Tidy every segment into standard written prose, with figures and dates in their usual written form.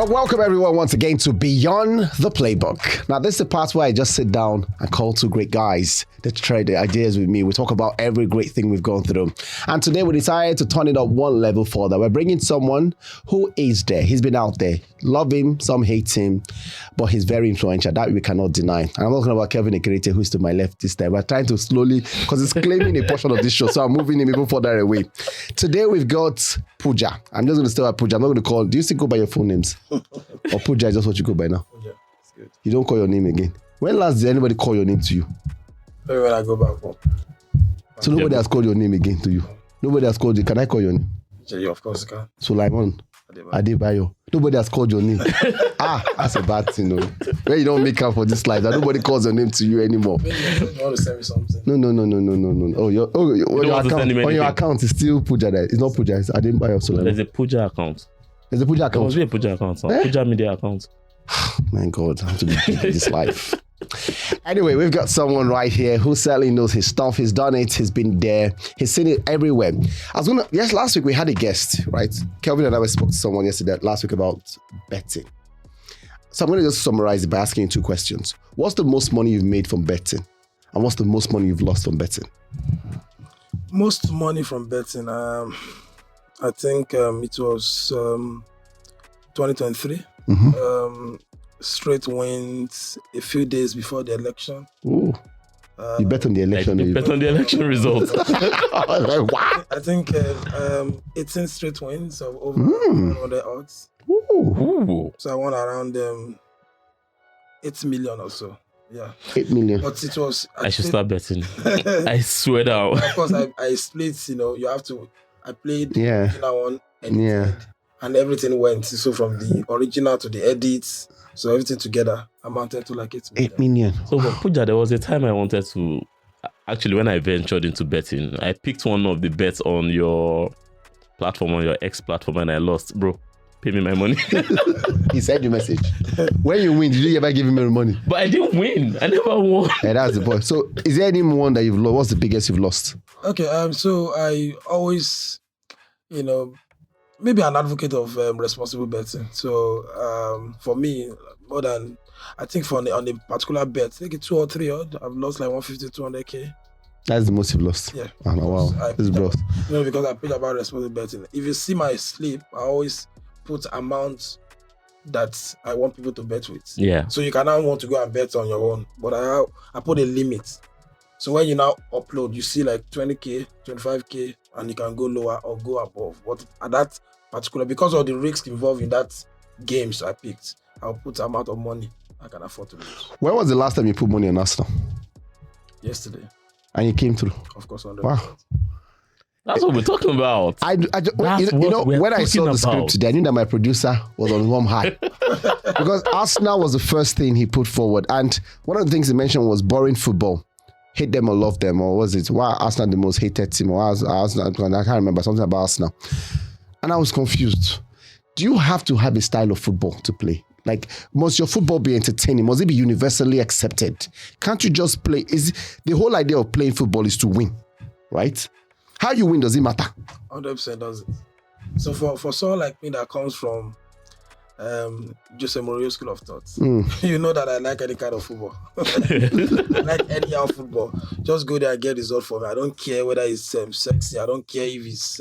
Welcome everyone once again to Beyond The Playbook. Now this is the part where I just sit down and call two great guys to trade the ideas with me. We talk about every great thing we've gone through. And today we decided to turn it up one level further. We're bringing someone who is there. He's been out there. Love him, some hate him, but he's very influential. That we cannot deny. And I'm not talking about Kelvin Ekerete, who's to my left this time. We're trying to slowly, because he's claiming a portion of this show, so I'm moving him even further away. Today we've got Pooja. I'm just going to stay with Pooja. I'm not going to call. Do you still go by your full names? Or Pooja is just what you go by now? Pooja, it's good. You don't call your name again. When last did anybody call your name to you? Maybe when I go back home. So nobody has called your name again to you? Nobody has called you. Can I call your name? Yeah, of course you can. Sulaiman Adebayo. Nobody has called your name. That's a bad thing, no. When you don't make up for this life, that nobody calls your name to you anymore. Maybe you want to send me something. No. On your account is still Pooja there. It's not Pooja, it's Adebayo Sulaiman. There's a Pooja account. There's a Pooja account? There must be a Pooja account. Pooja media account. My God, I have to be big in this life. Anyway, we've got someone right here who certainly knows his stuff. He's done it. He's been there. He's seen it everywhere. Last week we had a guest, right? Kelvin and I spoke to someone last week about betting. So I'm going to just summarize it by asking you two questions. What's the most money you've made from betting? And what's the most money you've lost from betting? Most money from betting, I think it was 2023. Mm-hmm. Straight wins a few days before the election. Ooh. You bet on the election. You bet on the election results. I think 18 straight wins of over 100 odds. Ooh. So I won around 8 million or so. Yeah. 8 million. But it was... I should start betting. I swear down. Of course, I split, you have to... I played the original one and everything went. So from the original to the edits, so everything together amounted to like 8 million. 8 million. So for Pooja, there was a time I wanted to... Actually, when I ventured into betting, I picked one of the bets on your platform, on your X platform, and I lost. Bro, pay me my money. He sent you a message. When you win, did you ever give him your money? But I didn't win. I never won. Yeah, that's the point. So is there any one that you've lost? What's the biggest you've lost? Okay, so I always, maybe an advocate of responsible betting. So for me, more than, I think on a particular bet, take it 2 or 3 odd, I've lost like 150, 200K. That's the most you've lost? Yeah. Oh, no, wow. This is bro. Because I preach about responsible betting. If you see my slip, I always put amounts that I want people to bet with. Yeah. So you can now want to go and bet on your own, but I put a limit. So when you now upload, you see like 20K, 25K, and you can go lower or go above. But at that particular, because of the risk involved in that games I picked, I'll put amount of money I can afford to lose. When was the last time you put money on Arsenal? Yesterday. And you came through? Of course, 100%. Wow. That's what we're talking about. When I saw the script today, I knew that my producer was on warm high. Because Arsenal was the first thing he put forward. And one of the things he mentioned was boring football. Hate them or love them, or was it why Arsenal the most hated team? Or Arsenal, I can't remember, something about Arsenal. And I was confused. Do you have to have a style of football to play? Like, must your football be entertaining? Must it be universally accepted? Can't you just play? The whole idea of playing football is to win, right? How you win, does it matter? 100% does it. So for someone like me that comes from Jose Mourinho school of thought, you know that I like any kind of football. I like any kind of football. Just go there and get result for me. I don't care whether it's sexy. I don't care if it's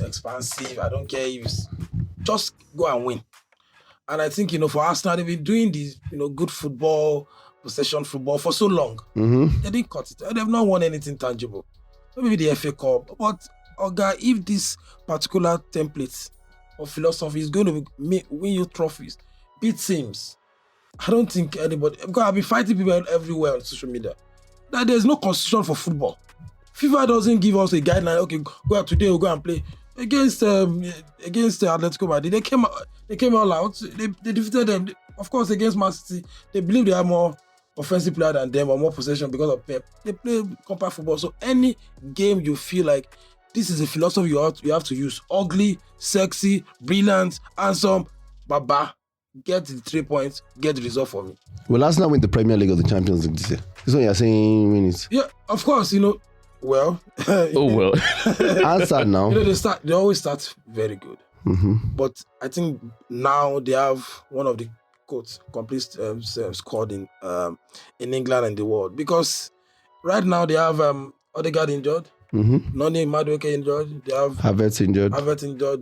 expansive. I don't care if it's... Just go and win. And I think, for Arsenal, they've been doing this, good football, possession football for so long. Mm-hmm. They didn't cut it. They've not won anything tangible. Maybe the FA Cup. But, if this particular template or philosophy is going to win you trophies, beat teams, I don't think anybody... Because I've been fighting people everywhere on social media. That there's no constitution for football. FIFA doesn't give us a guideline. Okay, go out today, we'll go and play. Against Atletico Madrid, they came all out. They defeated them. Of course, against Man City, they believe they are more offensive player than them or more possession because of Pep. They play compact football. So any game you feel like this is a philosophy you have to use. Ugly, sexy, brilliant, handsome, baba. Get the 3 points, get the result for me. Will Arsenal win the Premier League or the Champions League this year? This is what you're saying, win it. Yeah, of course, Well. Oh, well. Answer now. They always start very good. But I think now they have one of the complete squad in England and the world, because right now they have Odegaard injured, Noni Madueke injured, they have Havertz injured,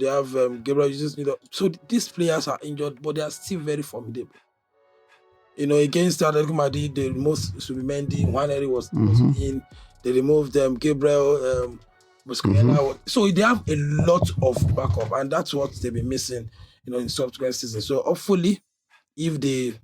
they have Gabriel Jesus injured. So these players are injured, but they are still very formidable. Against Atletico Madrid, they removed Subimendi, Nwaneri was in, they removed Gabriel, so they have a lot of backup, and that's what they've been missing, in subsequent seasons. So hopefully, if they,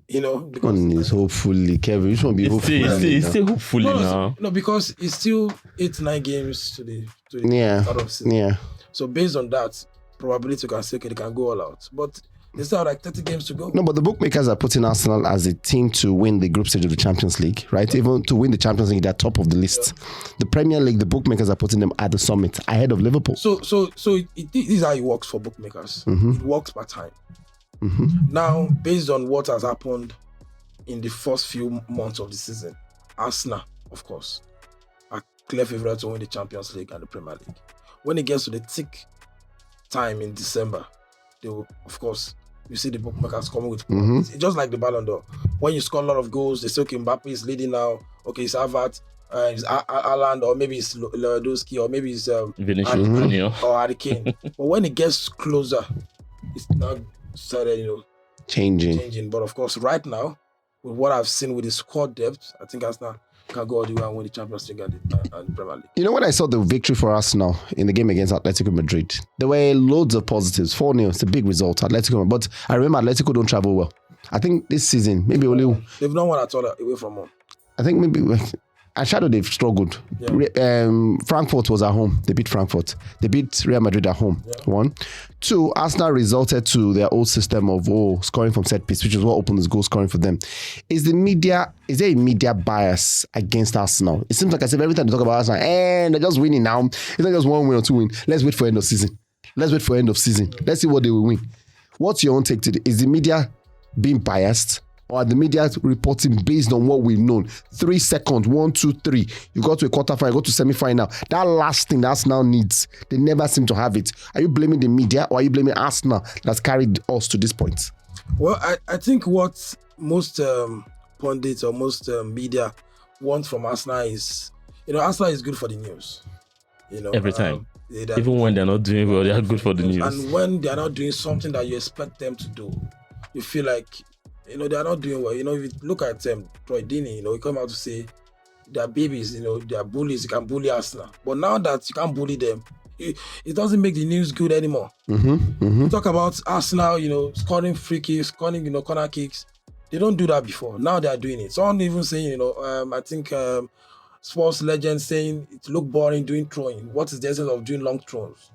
because hopefully, Kevin, which one be hopefully? Still hopefully now. No, because it's still 8-9 games to the start of season. Yeah. So based on that, probability you can say they can go all out, but they still have like 30 games to go. No, but the bookmakers are putting Arsenal as a team to win the group stage of the Champions League, right? Even to win the Champions League, they're top of the list. Yeah. The Premier League, the bookmakers are putting them at the summit, ahead of Liverpool. So this is how it works for bookmakers. It works per time. Now, based on what has happened in the first few months of the season, Arsenal, of course, are clear favourites to win the Champions League and the Premier League. When it gets to the thick time in December, they will, of course, you see the bookmakers coming with it's just like the Ballon d'Or. When you score a lot of goals, they say, okay, Mbappe is leading now. Okay, it's Havertz, it's Haaland, or maybe it's Lewandowski, or maybe it's Vinicius or Harry Kane. But when it gets closer, it's now started, changing. But of course, right now, with what I've seen with the squad depth, I think Arsenal can go all the way and win the Champions League and the Premier League. When I saw the victory for Arsenal in the game against Atletico Madrid, there were loads of positives. 4-0, it's a big result, Atletico. But I remember Atletico don't travel well. I think this season, maybe only... They've not won at all away from home. I think maybe... I shadow they've struggled. Yeah. Frankfurt was at home. They beat Frankfurt. They beat Real Madrid at home. 1. 2, Arsenal resulted to their old system of scoring from set piece, which is what opened this goal scoring for them. Is there a media bias against Arsenal? It seems like I said every time they talk about Arsenal, they're just winning now. It's not just 1 win or 2 win. Let's wait for end of season. Let's see what they will win. What's your own take today? Is the media being biased? Or the media reporting based on what we've known? 3 seconds, 1, 2, 3. You got to a quarterfinal, you go to semi-final. That last thing that Arsenal needs, they never seem to have it. Are you blaming the media, or are you blaming Arsenal that's carried us to this point? Well, I think what most pundits or most media want from Arsenal is, Arsenal is good for the news. Every time. Even when they're not doing well, they are good for the news. And when they're not doing something that you expect them to do, you feel like, they are not doing well. If you look at Troy Deeney, he come out to say they are babies, they are bullies, you can bully Arsenal. But now that you can't bully them, it doesn't make the news good anymore. You talk about Arsenal, scoring free kicks, scoring, corner kicks. They don't do that before. Now they are doing it. Someone even saying, I think sports legends saying it look boring doing throwing. What is the essence of doing long throws?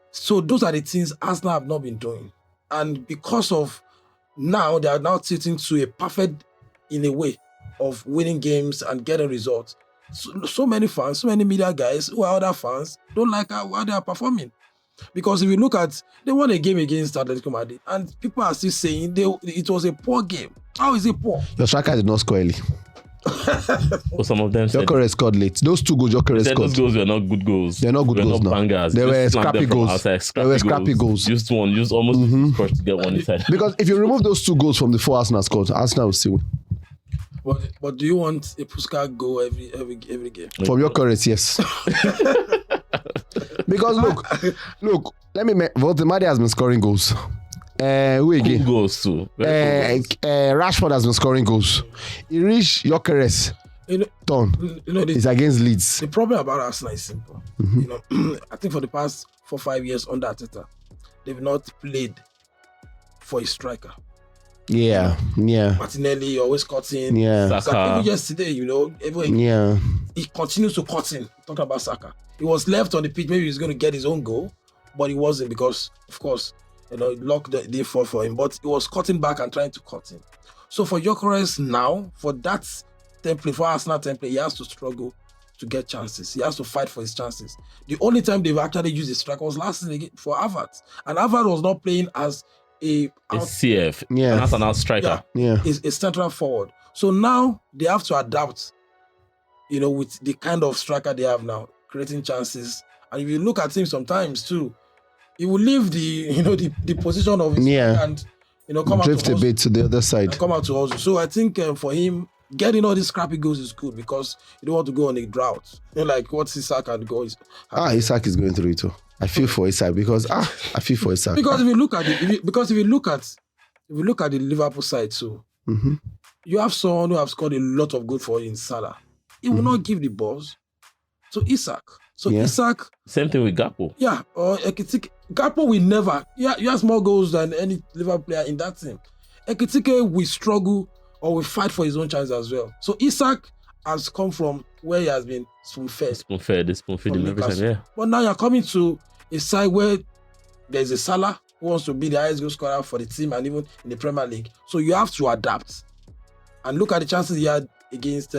So those are the things Arsenal have not been doing. And because of now, they are now sitting to a perfect, in a way, of winning games and getting results. So many fans, so many media guys who are other fans don't like how they are performing. Because if you look at, they won a game against Atletico Madrid, and people are still saying it was a poor game. How is it poor? Your striker did not score early. Well, some of them Gyökeres scored late. Those 2 goals Gyökeres scored. Those goals were not good goals. They're not good goals, no. Bangers. They were scrappy goals. They were scrappy goals. Used almost first to get one inside. Because if you remove those 2 goals from the 4 Arsenal scored, Arsenal will still win. But do you want a Puskas goal every game? From Gyökeres, yes. Because look, Voldemade has been scoring goals. Who again? Goals too. Rashford has been scoring goals. He reached Gyökeres. It's against Leeds. The problem about Arsenal is simple. I think for the past 4-5 years under Arteta, they've not played for a striker. Yeah. Martinelli always cutting. Yeah. Saka. Even yesterday, he continues to cut in. Talking about Saka, he was left on the pitch. Maybe he's going to get his own goal, but he wasn't because, of course, luck didn't fall for him. But he was cutting back and trying to cut in. So for Gyökeres now, for that template, for Arsenal template, he has to struggle to get chances. He has to fight for his chances. The only time they've actually used a striker was last season for Havertz, and Havertz was not playing as a CF, that's an out striker. Is a central forward. So now they have to adapt, with the kind of striker they have now, creating chances. And if you look at him sometimes too, he will leave the position of his and come drift out to a bit to the other side. come out to hustle. So I think for him, getting all these scrappy goals is good because you don't want to go on a drought. Like what Isak and go is. Isak is going through it too. I feel for Isak because I feel for Isak. Because if you look at the Liverpool side too, you have someone who have scored a lot of goals for you in Salah. He will not give the balls. So Isak. Isak. Same thing with Gakpo. Yeah, or Ekitike. Gakpo will never. Yeah, he has more goals than any Liverpool player in that team. Ekitike will struggle or will fight for his own chance as well. So Isak has come from where he has been spoon-fed. Spoon-fed him every time, yeah. But now you're coming to a side where there's a Salah who wants to be the highest goal scorer for the team and even in the Premier League. So you have to adapt. And look at the chances he had against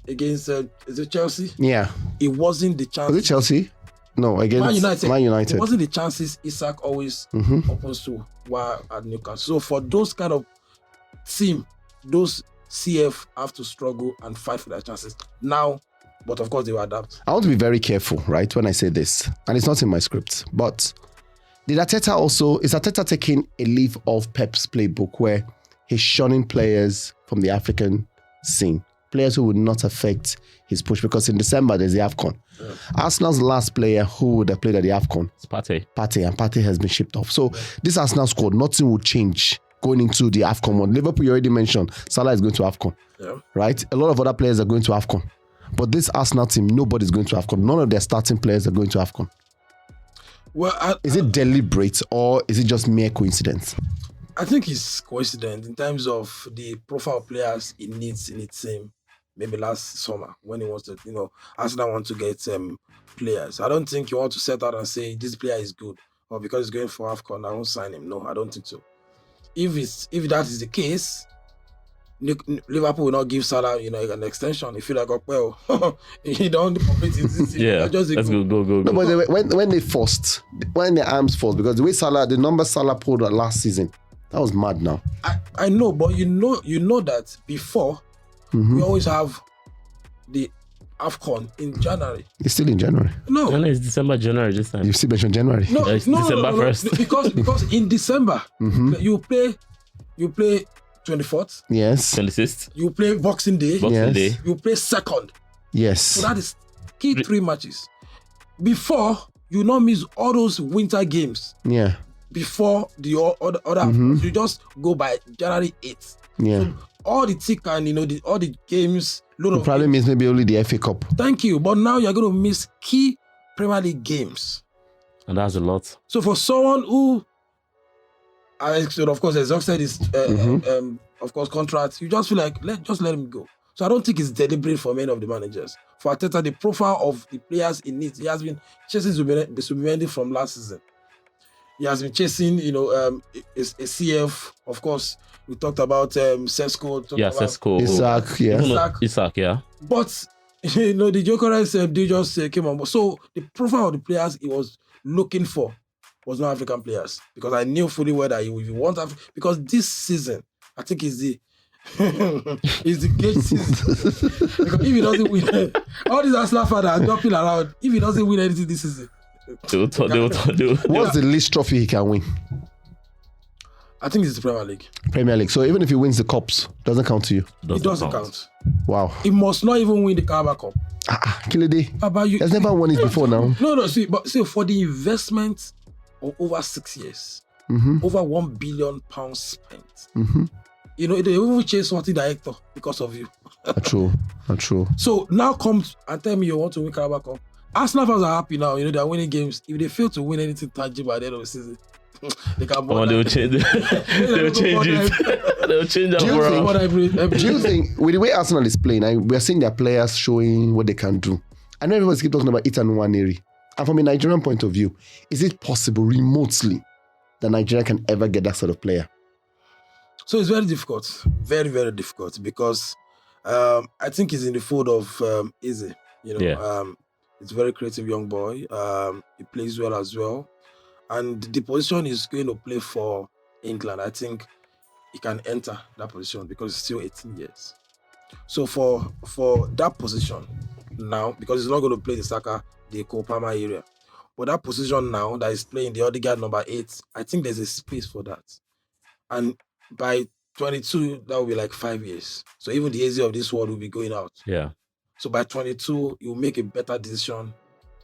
is it Chelsea? Yeah. It wasn't the chance. Was it Chelsea? No, against Man United. It wasn't the chances Isak always opens to while at Newcastle. So for those kind of team, those CF have to struggle and fight for their chances. Now, but of course they will adapt. I want to be very careful, right, when I say this. And it's not in my script. But is Arteta taking a leaf of Pep's playbook where he's shunning players from the African scene? Players who would not affect his push, because in December there's the AFCON. Yeah. Arsenal's last player who would have played at the AFCON, it's Partey, and Partey has been shipped off. So this Arsenal squad, nothing will change going into the AFCON one. Liverpool, you already mentioned, Salah is going to AFCON, right? A lot of other players are going to AFCON, but this Arsenal team, nobody's going to AFCON. None of their starting players are going to AFCON. Well, is it deliberate or is it just mere coincidence? I think it's coincidence in terms of the profile of players it needs in its team. Maybe last summer when he wants to, Arsenal want to get players. I don't think you want to set out and say this player is good or because he's going for AFCON, I won't sign him. No, I don't think so. If that is the case, Liverpool will not give Salah, an extension. If you like, well, you don't compete in this team. Yeah, let's go. No, but when their arms forced, because the way the number Salah pulled last season, that was mad. Now I know, but you know that before. We always have the AFCON in January. It's still in January. No, it's December, January this time. You still mentioned January. No, it's December 1st. Because in December you play 24th. Yes. 26th. You play Boxing Day. You play 2nd. Yes. So that is key 3 matches. Before you not miss all those winter games. Yeah. Before the other, you just go by January 8th. Yeah. So, all the tick and all the games. The problem is maybe only the FA Cup. Thank you, but now you're going to miss key Premier League games, and that's a lot. So for someone who, of course, exhausted his of course contract, you just feel like let him go. So I don't think it's deliberate for many of the managers. For Arteta, the profile of the players he needs, he has been chasing Zubimendi from last season. He has been chasing, a CF, of course. We talked about Sesko. Sesko. Isak, yeah. But, the Jokeres they just came on. So the profile of the players he was looking for was not African players. Because I knew fully well that if you want because this season, I think is the gauge season. Because if he doesn't win, all these Arsenal fans are jumping around. If he doesn't win anything this season, they will. What's the least trophy he can win? I think it's the Premier League. Premier League. So even if he wins the cups, doesn't count to you? It doesn't count. Wow. He must not even win the Carabao Cup. Kilode. He has never won it before now. No. See, for the investment of over 6 years, over £1 billion spent. They even chase Sporting Director because of you. True. So now come and tell me you want to win Carabao Cup. Arsenal fans are happy now. They're winning games. If they fail to win anything tangible at the end of the season, they can. They'll change it. They'll change it. They'll change that. Do you think, with the way Arsenal is playing, we are seeing their players showing what they can do? I know everyone's keep talking about Ethan Nwaneri. And from a Nigerian point of view, is it possible remotely that Nigeria can ever get that sort of player? So it's very difficult. Very, very difficult because I think he's in the fold of Eze. He's a very creative young boy. He plays well as well. And the position he's going to play for England, I think he can enter that position because he's still 18 years. So for that position now, because he's not going to play the Saka, the Cole Palmer area, But that position now that is playing the Odegaard number 8, I think there's a space for that. And by 22, that will be like 5 years. So even the Eze of this world will be going out. Yeah. So by 22, you'll make a better decision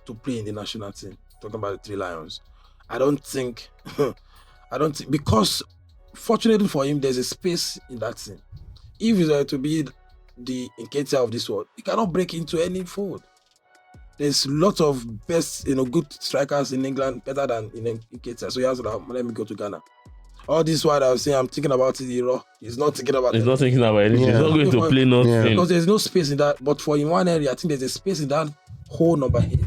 to play in the national team. Talking about the Three Lions. I don't think, because fortunately for him, there's a space in that team. If he's to be the Nketiah of this world, he cannot break into any fold. There's lots of best, good strikers in England, better than Nketiah. So he has to, let me go to Ghana. All this while I was saying, I'm thinking about it, he's not thinking about it. He's not thinking about anything. He's not going to play nothing. Yeah. Because there's no space in that. But for in one area, I think there's a space in that whole number 8.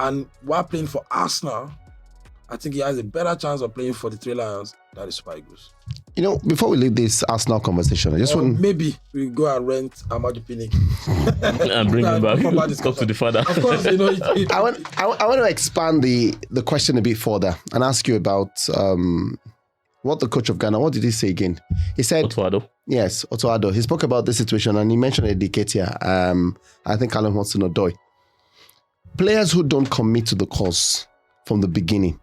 And while playing for Arsenal, I think he has a better chance of playing for the Three Lions than the Super Eagles. Before we leave this Arsenal conversation, I just want... Maybe we go and rent Amadu Pinnick. And bring him back. Talk to the father. Of course, I want to expand the question a bit further and ask you about what the coach of Ghana, what did he say again? He said... Otto Addo. Yes, Otto Addo. He spoke about the situation and he mentioned Nketiah. I think Callum Hudson-Odoi. Players who don't commit to the cause from the beginning,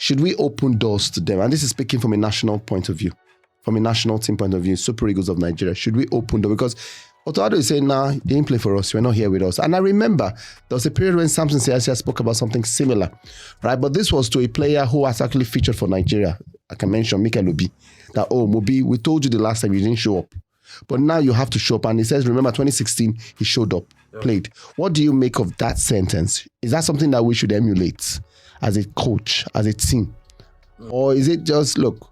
should we open doors to them? And this is speaking from a national point of view, from a national team point of view, Super Eagles of Nigeria. Should we open doors? Because Otto Addo is saying, nah, you didn't play for us. You're not here with us. And I remember there was a period when Samson Siasia spoke about something similar, right? But this was to a player who has actually featured for Nigeria. I can mention Mikel Obi. That, Mobi, we told you the last time you didn't show up. But now you have to show up. And he says, remember, 2016, he showed up, played. What do you make of that sentence? Is that something that we should emulate as a coach, as a team? Or is it just, look,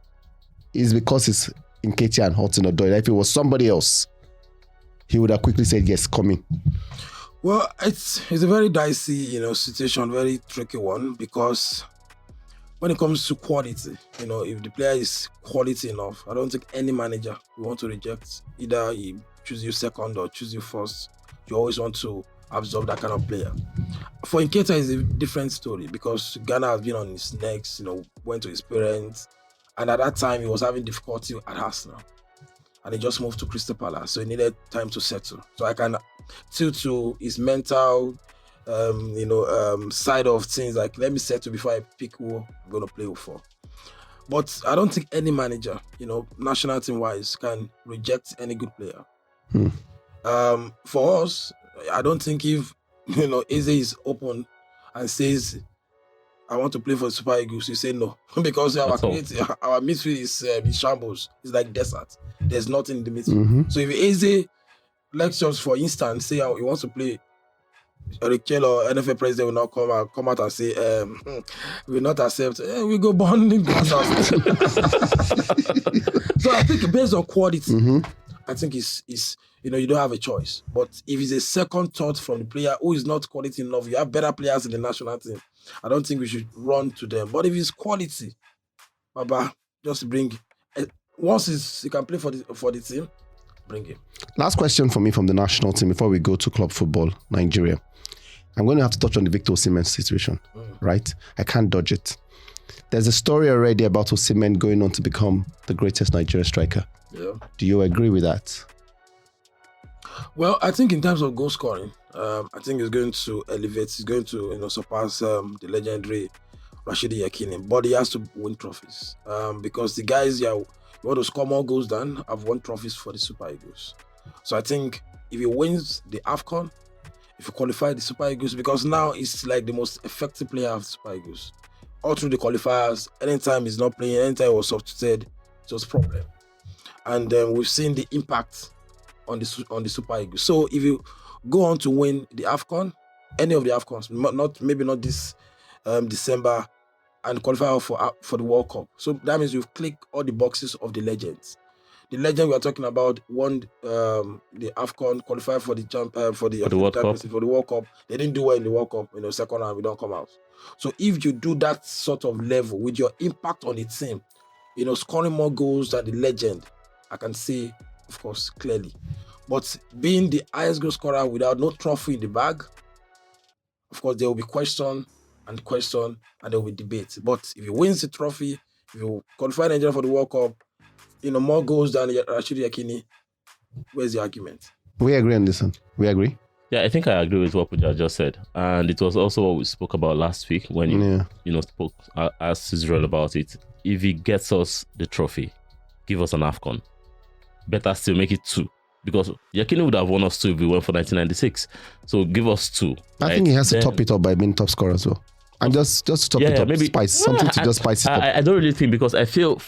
it's because it's Nketiah and Hudson-Odoi. If it was somebody else, he would have quickly said, yes, come in. Well, it's a very dicey, situation, very tricky one, because when it comes to quality, if the player is quality enough, I don't think any manager will want to reject. Either he choose you second or choose you first. You always want to absorb that kind of player. For Nketiah, it's a different story because Ghana has been on his necks, went to his parents, and at that time he was having difficulty at Arsenal. And he just moved to Crystal Palace, so he needed time to settle. So I can tilt to his mental side of things, like let me settle before I pick who I'm going to play for. But I don't think any manager, national team wise, can reject any good player. For us, I don't think if Eze is open and says I want to play for the Super Eagles, you say no because our midfield is in shambles. It's like desert. There's nothing in the midfield. So if Eze lectures, for instance, say he wants to play, Eric or NFL president will not come out and say, we will not accept, we go born in glass house. So I think based on quality, I think it's you don't have a choice. But if it's a second thought from the player who is not quality enough, you have better players in the national team, I don't think we should run to them. But if it's quality, Baba, just bring, once he can play for the team, bring him. Last question for me from the national team before we go to club football, Nigeria. I'm going to have to touch on the Victor Osimhen situation, right? I can't dodge it. There's a story already about Osimhen going on to become the greatest Nigerian striker. Yeah. Do you agree with that? Well, I think in terms of goal scoring, I think he's going to elevate. He's going to surpass the legendary Rashidi Yekini. But he has to win trophies because the guys who want to score more goals than have won trophies for the Super Eagles. So I think if he wins the AFCON, if he qualifies the Super Eagles, because now he's like the most effective player of the Super Eagles. All through the qualifiers, anytime he's not playing, anytime he was substituted, it was a problem. And we've seen the impact on the Super Eagles. So if you go on to win the AFCON, any of the AFCONs, maybe not this December, and qualify for the World Cup. So that means you've clicked all the boxes of the legends. The legend we are talking about won the AFCON, qualified for the World Cup. They didn't do well in the World Cup. Second round, we don't come out. So if you do that sort of level with your impact on the team, scoring more goals than the legend, I can see, of course, clearly. But being the highest goal scorer without no trophy in the bag, of course, there will be question, and there will be debate. But if he wins the trophy, if you qualify Nigeria for the World Cup, more goals than Rashidi Yekini, where's the argument? We agree on this one. We agree. Yeah, I think I agree with what Pooja just said. And it was also what we spoke about last week when you spoke, asked Israel about it. If he gets us the trophy, give us an AFCON. Better still, make it 2. Because Yekini would have won us 2 if we went for 1996. So give us 2. I think he has to top it up by being top scorer as well. And just to top it up, maybe something to just spice it up. I don't really think, because I feel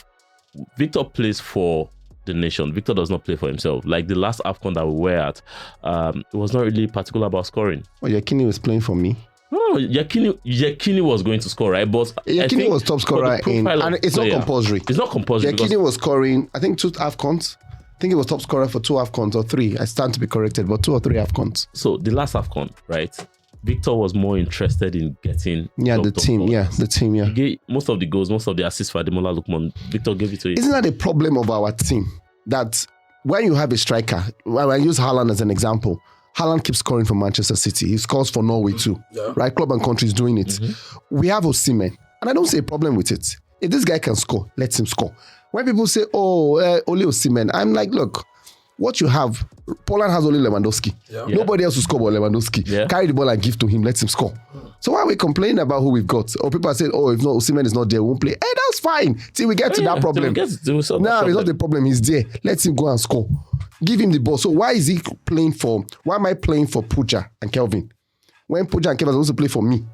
Victor plays for the nation. Victor does not play for himself. Like the last AFCON that we were at, it was not really particular about scoring. Well, Yekini was playing for me. No, Yekini was going to score, right? But Yekini was top scorer and it's not compulsory. It's not compulsory. Yekini was scoring, I think 2 AFCONs. I think he was top scorer for 2 AFCONs or 3. I stand to be corrected, but 2 or 3 AFCONs. So the last AFCON, right? Victor was more interested in getting the team. He gave most of the goals, most of the assists for Ademola Lookman. Victor gave it to him. Isn't that a problem of our team? That when you have a striker, I use Haaland as an example. Haaland keeps scoring for Manchester City. He scores for Norway too. Yeah. Right? Club and country is doing it. Mm-hmm. We have Osimhen, and I don't see a problem with it. If this guy can score, let him score. When people say, Ole Osimhen, I'm like, look, what you have, Poland has only Lewandowski. Yeah. Nobody else will score but Lewandowski. Yeah. Carry the ball and give to him, let him score. So why are we complaining about who we've got? Or people are saying, if not, Osimhen is not there, we won't play. Hey, that's fine. Till we get to that problem. It's not the problem. He's there. Let him go and score. Give him the ball. So why am I playing for Pooja and Kelvin? When Pooja and Kelvin are supposed to play for me?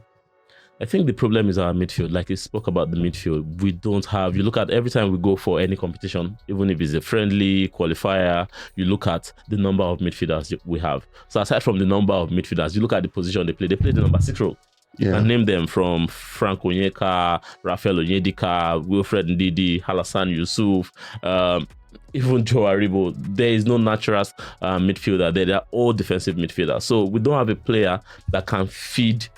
I think the problem is our midfield. Like you spoke about the midfield, we don't have. You look at every time we go for any competition, even if it's a friendly qualifier, you look at the number of midfielders we have. So aside from the number of midfielders, you look at the position they play. They play the number 6 role. You can name them from Frank Onyeka, Rafael Onyedika, Wilfred Ndidi, Halassan Yusuf, even Joe Aribo. There is no natural midfielder there. They are all defensive midfielders. So we don't have a player that can feed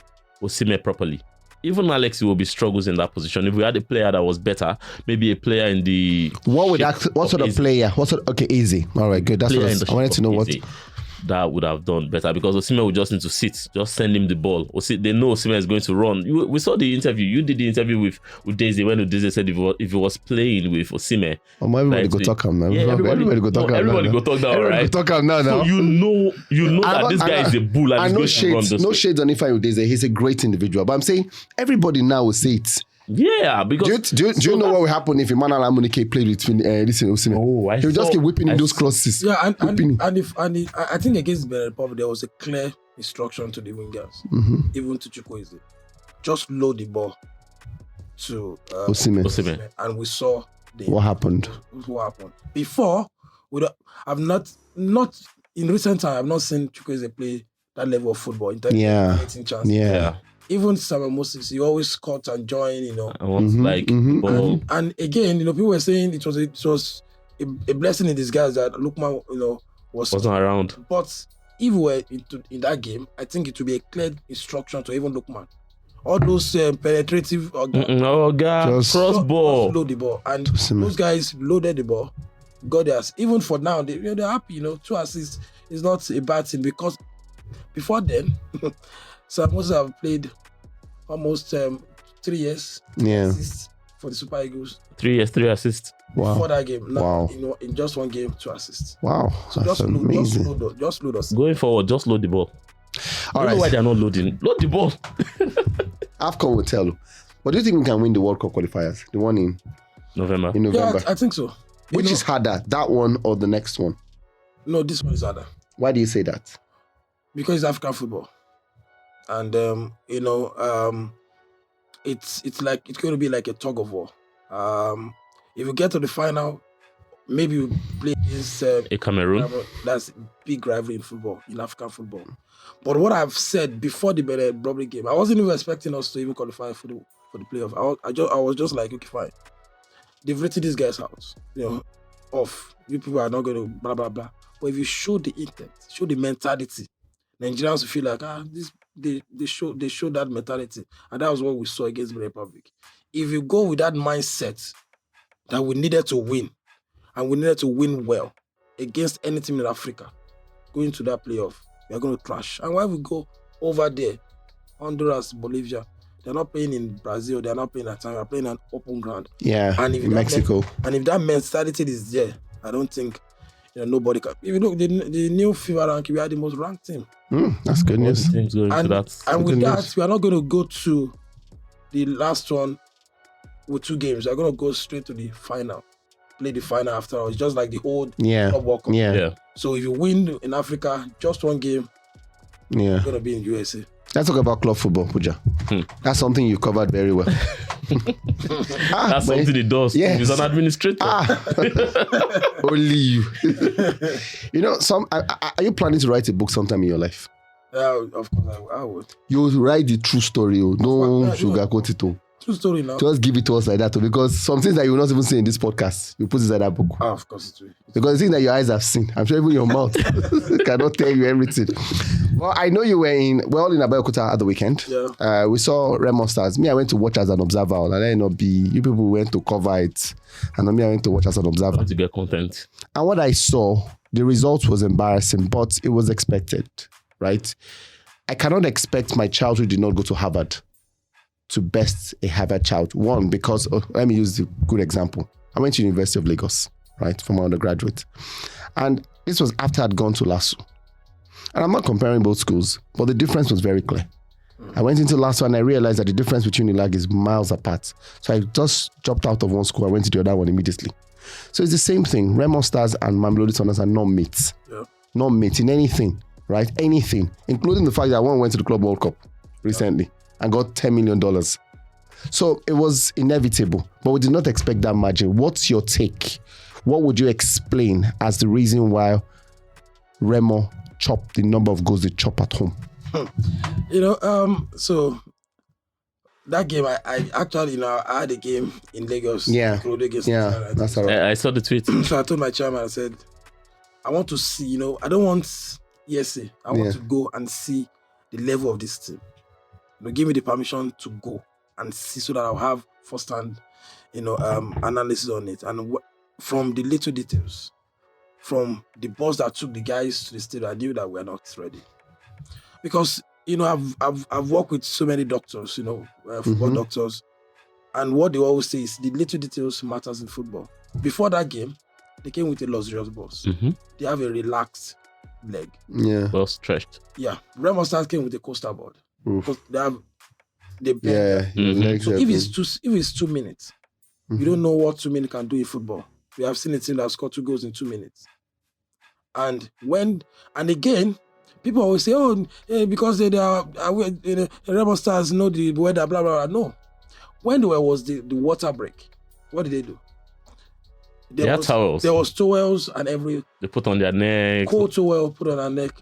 Osimhen properly. Even Alex will be struggles in that position. If we had a player that was better, maybe a player in the what sort of player? Easy. All right, good. That's what I wanted to know. What that would have done better, because Osimhen would just need to sit, just send him the ball. They know Osimhen is going to run. We saw the interview. You did the interview with Daisy when Daisy said if he was playing with Osimhen. Everybody go talk him now. Yeah, everybody go talk him now. Everybody go talk now, right? Go talk him now. So you know that this guy is a bull and he's going to run this. No shades on Ifeanyi Daisy. He's a great individual. But I'm saying everybody now will say it. Yeah, because do you know what will happen if Emmanuel Amunike played with this Osimhen? He will just keep whipping in those crosses. Yeah, and I think against Benin Republic there was a clear instruction to the wingers, even to Chukwueze, just load the ball to Osimhen, and we saw what happened. Before, I've not in recent time I've not seen Chukwueze play that level of football in terms of creating chances. Yeah. Even Samuel Moses, he always cut and join, And again, people were saying it was a blessing in disguise that Lookman, wasn't around. But if we were in that game, I think it would be a clear instruction to even Lookman. All those penetrative cross ball, load the ball, and those guys loaded the ball, got theirs. Even for now, they're happy. 2 assists is not a bad thing, because before then. So I must have played almost 3 years. Assists for the Super Eagles. 3 years, 3 assists. Wow. Before that game, now in just 1 game, 2 assists. Wow, so that's amazing. Just load us. Going forward, just load the ball. I don't know why they're not loading. Load the ball. AFCON will tell you. But do you think we can win the World Cup qualifiers? The one in November. Yeah, I think so. Which is harder, that one or the next one? No, this one is harder. Why do you say that? Because it's African football. And it's like it's going to be like a tug of war. If we get to the final, maybe we play against a Cameroon. That's a big rivalry in football, in African football. But what I've said before the Benin Republic game, I wasn't even expecting us to even qualify for the playoff. I was just like, okay, fine. They've written these guys out, off. You people are not going to blah blah blah. But if you show the intent, show the mentality, Nigerians will feel like they show that mentality, and that was what we saw against the Republic. If you go with that mindset that we needed to win, and we needed to win well against any team in Africa, going to that playoff, we are going to crash. And why we go over there, Honduras, Bolivia, they're not playing in Brazil, they're not playing at time, they're playing on open ground. Yeah, and in Mexico. And if that mentality is there, I don't think nobody can. If you look, the new FIFA ranking, we are the most ranked team. That's good news. Things going to that. And with that, we are not going to go to the last one with 2 games. We are going to go straight to the final. Play the final after all. It's just like the whole Club World Cup. Yeah. So if you win in Africa, just 1 game, you're going to be in USA. Let's talk about club football, Pooja. That's something you covered very well. That's something he does. Yes. He's an administrator. Only you. Are you planning to write a book sometime in your life? Yeah, of course I would. You write the true story. No sugarcoat it. True story now. Just give it to us like that, because some things that you will not even say in this podcast, you put inside that book. Of course it will. Because the thing that your eyes have seen, I'm sure even your mouth cannot tell you everything. Well, I know you were in Abeokuta at the weekend. Yeah. We saw Remo Stars. Me, I went to watch as an observer. And I not be, you people went to cover it. And me, I went to watch as an observer. To get content. And what I saw, the result was embarrassing, but it was expected, right? I cannot expect my child who did not go to Harvard to best a Harvard child. One, because, let me use a good example. I went to University of Lagos, right, for my undergraduate. And this was after I'd gone to LASU. And I'm not comparing both schools, but the difference was very clear. I went into LASU and I realized that the difference between Unilag is miles apart. So I just dropped out of one school. I went to the other one immediately. So it's the same thing. Remo Stars and Mamelodi Sundowns are not mates. Yeah. Not mates in anything, right? Anything, including the fact that one went to the Club World Cup recently and got $10 million. So it was inevitable, but we did not expect that margin. What's your take? What would you explain as the reason why Remo chopped the number of goals they chop at home? So that game, I actually, I had a game in Lagos. Yeah. That's all right. I saw the tweet. So I told my chairman, I said, I want to see, I don't want ESA. I want to go and see the level of this team. Give me the permission to go and see so that I'll have first-hand, analysis on it. And from the little details, from the bus that took the guys to the stadium, I knew that we're not ready. Because, I've worked with so many doctors, football doctors. And what they always say is the little details matters in football. Before that game, they came with a luxurious bus. Mm-hmm. They have a relaxed leg. Yeah. Well stretched. Yeah. Remo Stars came with a coaster board. Because they bend. Yeah. So if it's 2 minutes, you don't know what 2 minutes can do in football. We have seen a team that scored 2 goals in 2 minutes. And again, people always say, because they are Remo Stars know the weather, blah, blah, blah. No. When there was the water break, what did they do? There were towels. There was towels and they put on their neck. Cold towel put on their neck.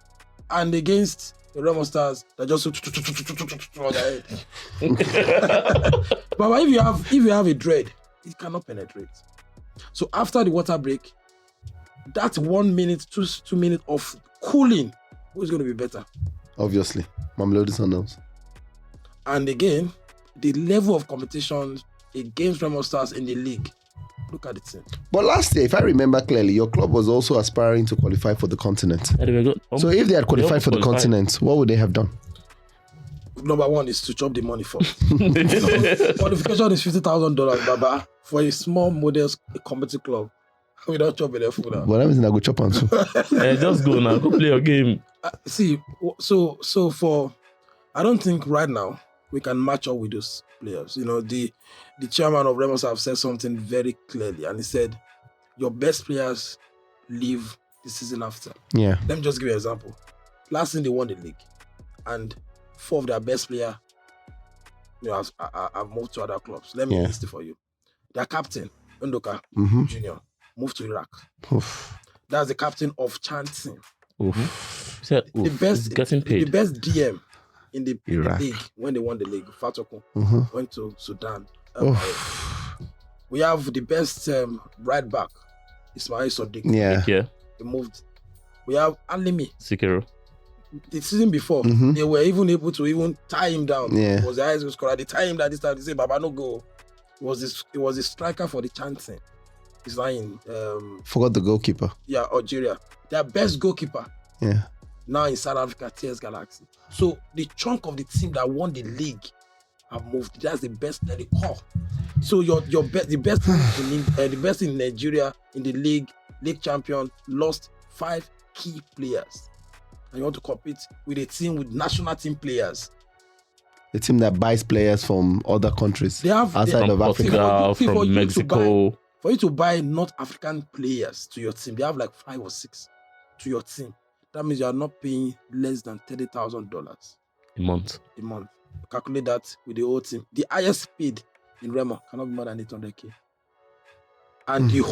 And against the Remo Stars, they just on their head. But if you have a dread, it cannot penetrate. So after the water break, that 1 minute, 2 minutes of cooling, who's going to be better? Obviously, Mamelodi Sundowns. And again, the level of competition against Remo Stars in the league. Look at the team. But last year, if I remember clearly, your club was also aspiring to qualify for the continent. So if they had qualified for the continent, what would they have done? Number one is to chop the money first. Qualification is $50,000, Baba, for a small, modest, competitive club. We don't chop it food now. But everything I go chop on too. Just go now. Go play your game. So I don't think right now we can match up with those players. The chairman of Remo have said something very clearly, and he said, your best players leave the season after. Yeah. Let me just give you an example. Last season they won the league, and 4 of their best players have moved to other clubs. Let me list it for you. Their captain, Ndoka Jr., moved to Iraq. Oof. That's the captain of Chanting. The best getting paid. The best DM in the league when they won the league, Fatoko, went to Sudan. We have the best right back, Ismail Sadiq. Yeah. He moved. We have Alimi. Sikero. The season before, they were even able to even tie him down. Yeah. It was the highest scorer. They tie him down this time. They say, Baba, no go. It was the striker for the Chanting. He's lying. Forgot the goalkeeper. Yeah, Algeria. Their best goalkeeper. Yeah. Now in South Africa, TS Galaxy. So the chunk of the team that won the league have moved. That's the best at the core. So the best in Nigeria in the league league champion, lost 5 key players. And you want to compete with a team with national team players. The team that buys players from other countries outside of Africa. Portugal, from Mexico. For you to buy North African players to your team, they have like 5 or 6 to your team. That means you are not paying less than $30,000 a month. Calculate that with the whole team. The highest paid in Remo cannot be more than 800K. And the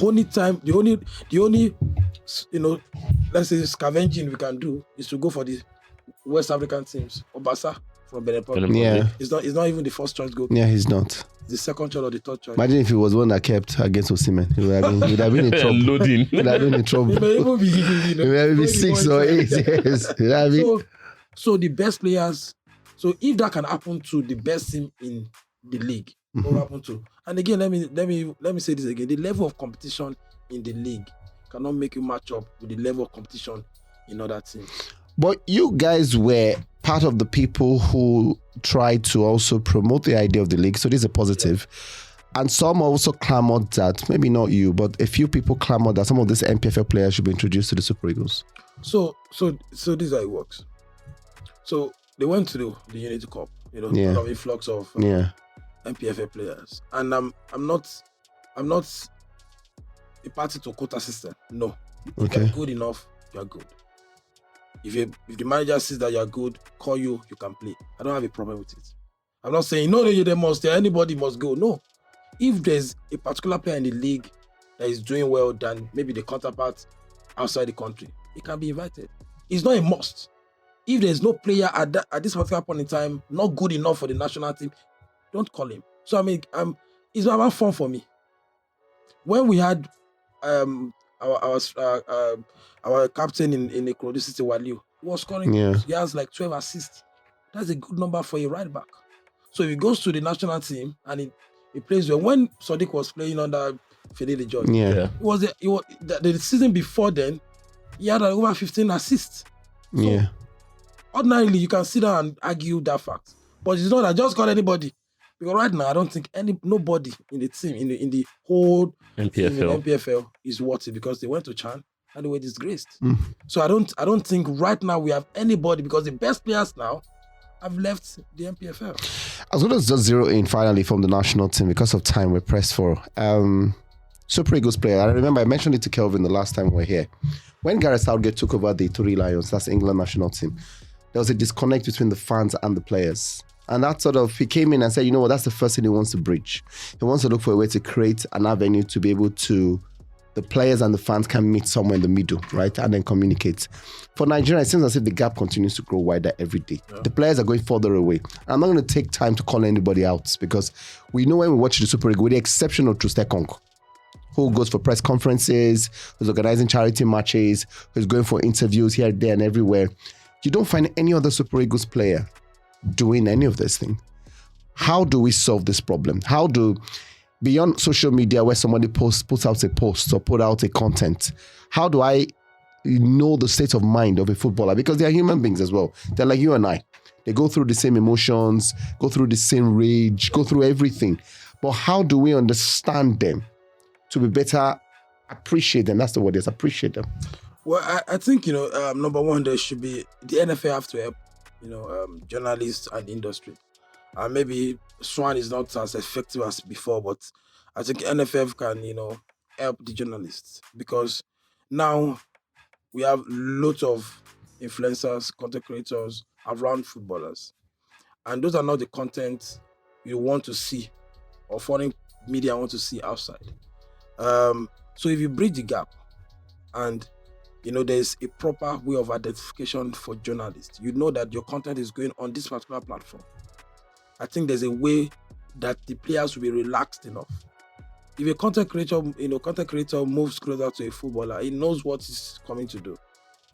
only let's say scavenging we can do is to go for the West African teams. Obasa from Benin Republic. Yeah. It's not even the first choice goal. Yeah, he's not. The second choice or the third choice. Imagine if he was one that kept against Osimhen. He would have been in trouble. Loading. He would have been in trouble. It may even be, Maybe 6 or 8 years. So the best players. So if that can happen to the best team in the league, what will happen to? And again, let me say this again. The level of competition in the league cannot make you match up with the level of competition in other teams. But you guys were part of the people who tried to also promote the idea of the league. So this is a positive. Yeah. And some also clamored that, maybe not you, but a few people clamored that some of these MPFL players should be introduced to the Super Eagles. So this is how it works. So they went to the Unity Cup, a lot of influx of MPFL players. And I'm not a party to quota system. No. If you're good enough, you're good. If the manager sees that you're good, call you can play. I don't have a problem with it. I'm not saying anybody must go. No. If there's a particular player in the league that is doing well than maybe the counterpart outside the country, he can be invited. It's not a must. If there's no player at this particular point in time not good enough for the national team, don't call him. So I mean, it's about fun for me. When we had our captain in the Ikorodu City, Waliu, he was scoring. Yeah. He has like 12 assists. That's a good number for a right back. So if he goes to the national team and he plays well. When Sadiq was playing under Fedele George, the season before then, he had over 15 assists. So ordinarily, you can sit down and argue that fact. But it's not that just call anybody. Because right now, I don't think nobody in the team, in the whole MPFL is worth it, because they went to Chan and they were disgraced. So I don't think right now we have anybody, because the best players now have left the MPFL. As well as just zero in finally from the national team, because of time, we're pressed for Super Eagles player. I remember I mentioned it to Kelvin the last time we were here. When Gareth Southgate took over the Three Lions, that's the England national team, there was a disconnect between the fans and the players. And that he came in and said, that's the first thing he wants to bridge. He wants to look for a way to create an avenue to be able to, the players and the fans can meet somewhere in the middle, right? And then communicate. For Nigeria, it seems as if the gap continues to grow wider every day. Yeah. The players are going further away. I'm not going to take time to call anybody out, because we know when we watch the Super League, with the exception of Trustekong, who goes for press conferences, who's organizing charity matches, who's going for interviews here, there, and everywhere. You don't find any other Super Eagles player doing any of this thing. How do we solve this problem? Beyond social media, where somebody puts out a post or put out a content, how do I know the state of mind of a footballer? Because they are human beings as well. They're like you and I. They go through the same emotions, go through the same rage, go through everything. But how do we understand them to be better appreciate them? That's the word, is appreciate them. Well, I think, number one, there should be, the NFL have to help, journalists and industry. Maybe Swan is not as effective as before, but I think NFF can, help the journalists, because now we have lots of influencers, content creators around footballers. And those are not the content you want to see or foreign media want to see outside. So if you bridge the gap and there's a proper way of identification for journalists, that your content is going on this particular platform, I think there's a way that the players will be relaxed enough. If a content creator moves closer to a footballer, he knows what he's coming to do.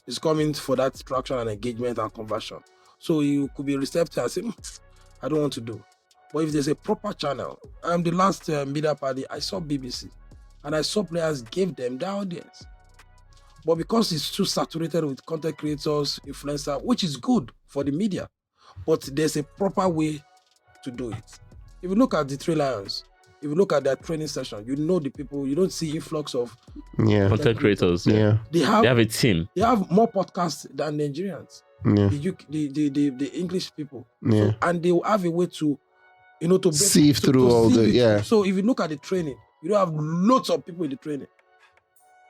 He's coming for that traction and engagement and conversion. So you could be receptive and say, I don't want to do. But if there's a proper channel, the last media party, I saw BBC, and I saw players gave them their audience. But because it's too saturated with content creators, influencers, which is good for the media, but there's a proper way to do it. If you look at the Three Lions, if you look at their training session, you know the people. You don't see influx of content creators. Yeah. They have a team. They have more podcasts than Nigerians. Yeah. The English people. Yeah. So, and they will have a way to, to sieve through all the through. So if you look at the training, you don't have lots of people in the training.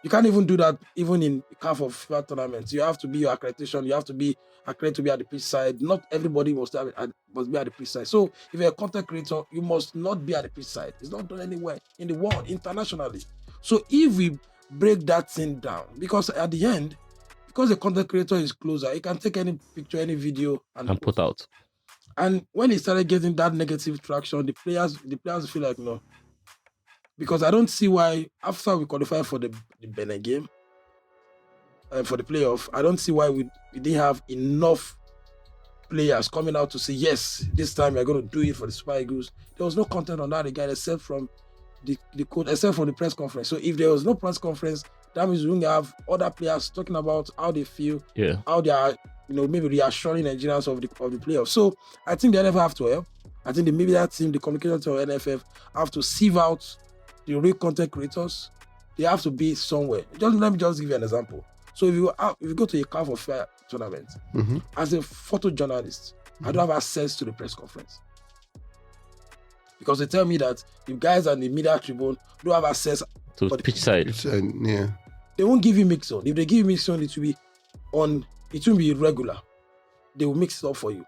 You can't even do that even in half of FIFA tournaments. You have to be your accreditation. You have to be accredited to be at the pitch side. Not everybody must be at the pitch side. So if you're a content creator, you must not be at the pitch side. It's not done anywhere in the world, internationally. So if we break that thing down, because at the end, because the content creator is closer, he can take any picture, any video and put out. And when he started getting that negative traction, the players feel like no. Because I don't see why, after we qualified for the Benin game, for the playoff, I don't see why we didn't have enough players coming out to say, yes, this time we're going to do it for the Super Eagles. There was no content on that again, except from the coach, except from the press conference. So if there was no press conference, that means we won't have other players talking about how they feel, how they are, maybe reassuring Nigerians of the playoff. So I think the NFF have to help. I think the media team, the communication team of NFF have to sieve out the real content creators. They have to be somewhere. Let me give you an example. So if you go to a CAF of Fair tournament, as a photojournalist, I don't have access to the press conference. Because they tell me that if guys on the media tribune don't have access to the pitch side. They won't give you mix on. If they give you mix on, it will be irregular. They will mix it up for you.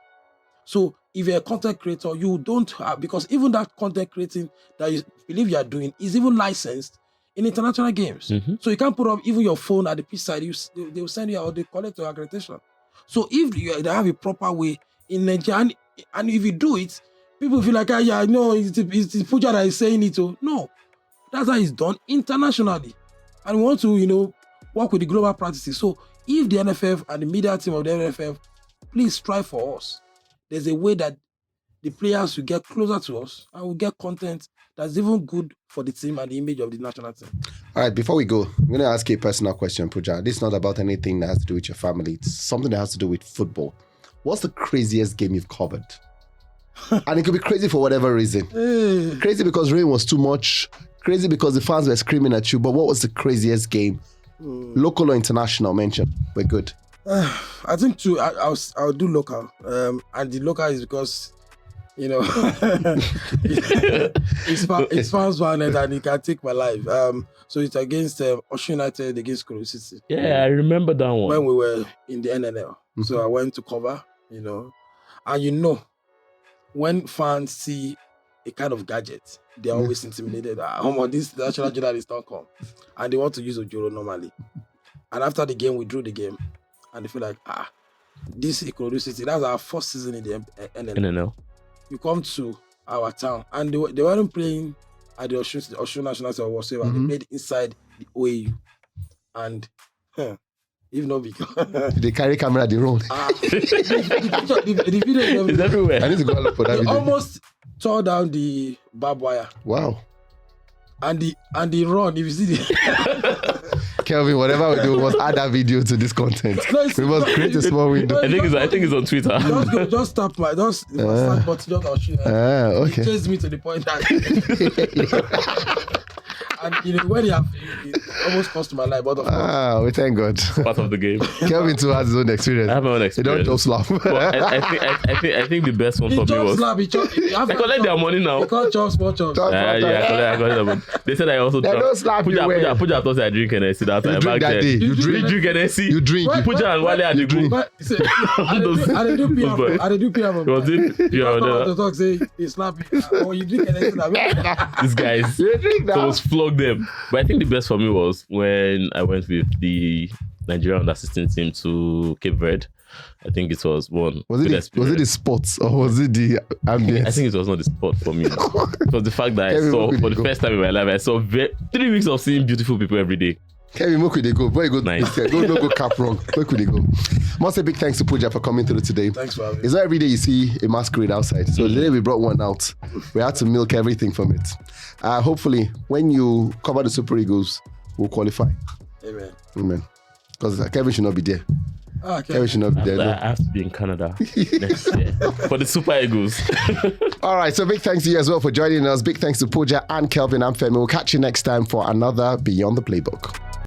So if you're a content creator, you don't have, because even that content creating that you believe you are doing is even licensed in international games. So you can't put up even your phone at the pitch side. They will send you out, they collect your accreditation. So if they have a proper way in Nigeria, and if you do it, people feel like, it's Pooja that is saying it. No, that's how it's done internationally. And we want to, work with the global practices. So if the NFF and the media team of the NFF, please strive for us. There's a way that the players will get closer to us and will get content that's even good for the team and the image of the national team. All right, before we go, I'm going to ask you a personal question, Pooja. This is not about anything that has to do with your family. It's something that has to do with football. What's the craziest game you've covered? And it could be crazy for whatever reason. Crazy because rain was too much. Crazy because the fans were screaming at you. But what was the craziest game? Local or international mention? We're good. I think I'll do local. And the local is because, it's fans violent and it can take my life. So it's against Osun United against Koro City. Yeah, I remember that one. When we were in the NNL. So I went to cover, and when fans see a kind of gadget, they're always intimidated. This national journalist don't come. And they want to use Ojoro normally. And after the game, we drew the game. And they feel like, this Ikorodu City, that's our first season in the NNL. You come to our town. And they weren't playing at the Osun National Stadium or whatever. They played inside the OAU. And, if not because... They carry camera at the road. The video is everywhere. I need to go look for that video. Almost tore down the barbed wire. Wow. And the run, if you see the... Kelvin, whatever we do, we must add that video to this content. We must create a small window. I think it's on Twitter. Just tap my start button. Okay. It chased me to the point that... And when it almost cost my life, but of course. We thank God. Part of the game. Kelvin too has his own experience. I have my own experience. They don't slap. I think the best one for me was. I collect their money now. They can't chop small chops. I collect their money. They said I also. They don't slap you. Pooja thought I drink NSC that time. You drink that day. You drink NSC. You drink. Pooja and Wale are the group. I did do PR. Was it PR? The talk say they slap you. Or you drink NSC. These guys. You drink that. So it was flog them. But I think the best for me was when I went with the Nigerian assistant team to Cape Verde. I think it was one. Was it the sports or was it the ambience? I think it was not the sport for me. It was the fact that I saw for the first time in my life, I saw 3 weeks of seeing beautiful people every day. Kevin, where could they go? Where you go? Nice. Go cap wrong. Where could they go? Must say big thanks to Pooja for coming through today. Thanks for having me. It's not every day you see a masquerade outside. So today we brought one out. We had to milk everything from it. Hopefully, when you cover the Super Eagles, we'll qualify. Amen. Because Kevin should not be there. Okay. Kevin should not be there. I have to be in Canada next year for the Super Eagles. All right, so big thanks to you as well for joining us. Big thanks to Pooja and Kelvin and Femi. We'll catch you next time for another Beyond the Playbook.